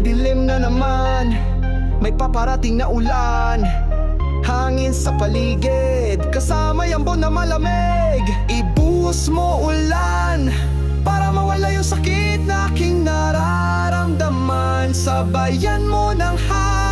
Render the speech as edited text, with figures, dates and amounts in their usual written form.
dilim na naman, may paparating na ulan. Hangin sa paligid, kasama yambon na malamig. Ibuhos mo ulan, para mawala yung sakit na aking nararamdaman. Sabayan mo ng hangin